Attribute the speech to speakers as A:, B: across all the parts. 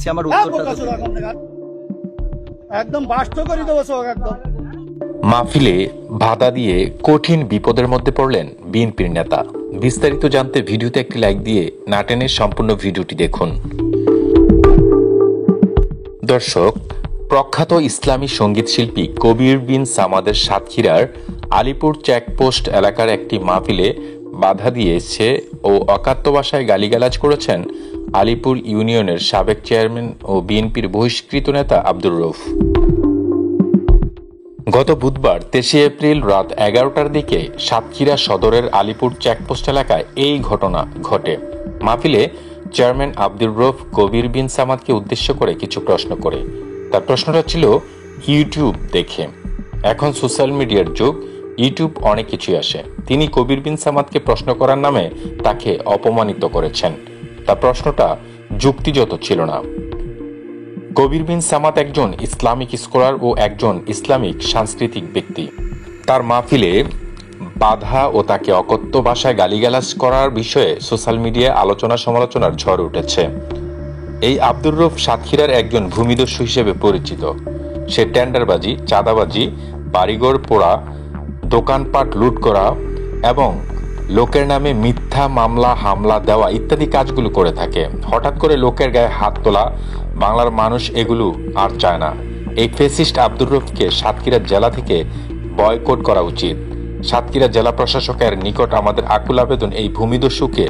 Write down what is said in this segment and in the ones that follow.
A: আমার উত্তরটা
B: একদম বাস্ত করে দেবো সব একদম।
C: মাহফিলে বাধা দিয়ে কঠিন বিপদের মধ্যে পড়লেন বিএনপির নেতা। বিস্তারিত জানতে ভিডিওতে একটি লাইক দিয়ে না টেনে সম্পূর্ণ ভিডিওটি দেখুন। দর্শক, প্রখ্যাত ইসলামী সঙ্গীত শিল্পী কবির বিন সামাদের সাতক্ষীরার আলিপুর চেকপোস্ট এলাকার একটি মাহফিলে বাধা দিয়েছে ও অকাত্য ভাষায় গালিগালাজ করেছেন আলিপুর ইউনিয়নের সাবেক চেয়ারম্যান ও বিএনপির বহিষ্কৃত নেতা আব্দুর রউফ। গত বুধবার 23 এপ্রিল রাত 11টার দিকে সাতক্ষীরা সদরের আলিপুর চেকপোস্ট এলাকায় এই ঘটনা ঘটে। মাহফিলে চেয়ারম্যান আব্দুর রউফ কবির বিন সামাদকে উদ্দেশ্য করে কিছু প্রশ্ন করে। তার প্রশ্নটা ছিল ইউটিউব দেখে। এখন সোশ্যাল মিডিয়ার যুগ, ইউটিউব অনেক কিছুই আসে। তিনি কবির বিন সামাদকে প্রশ্ন করার নামে তাকে অপমানিত করেছেন। তার প্রশ্নটা যুক্তিযুক্ত ছিল না। কবির বিন সামাদ একজন ইসলামিক স্কলার ও একজন ইসলামিক সাংস্কৃতিক ব্যক্তি। তার মাহফিলে বাধা ও তাকে অকথ্য ভাষায় গালিগালাজ করার বিষয়ে সোশ্যাল মিডিয়ায় আলোচনা সমালোচনার ঝড় উঠেছে। এই আব্দুর রউফ সাতক্ষীরার একজন ভূমিদস্যু হিসেবে পরিচিত। সে টেন্ডারবাজি, চাঁদাবাজি, বাড়িঘর পোড়া, দোকানপাট লুট করা এবং লোকের নামে মিথ্যা মামলা হামলা দেওয়া ইত্যাদি কাজগুলো করে থাকে। হঠাৎ করে লোকের গায়ে হাত তোলা, বাংলার মানুষ এগুলো আর চায় না। এই ফেসিস্ট আব্দুর রউফকে সাতক্ষীরা জেলা থেকে বয়কট করা উচিত। সাতক্ষীরা জেলা প্রশাসকের নিকট আমাদের আকুল আবেদন এই ভূমিদস্যুকে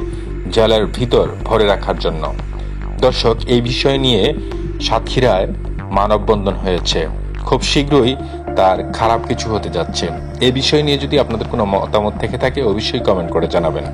C: জেলার ভিতর ভরে রাখার জন্য। দর্শক, এই বিষয় নিয়ে সাতক্ষীরায় মানববন্ধন হয়েছে। খুব শীঘ্রই তার খারাপ কিছু হতে যাচ্ছে। এই বিষয় নিয়ে যদি আপনাদের কোনো মতামত থেকে থাকে অবশ্যই কমেন্ট করে জানাবেন।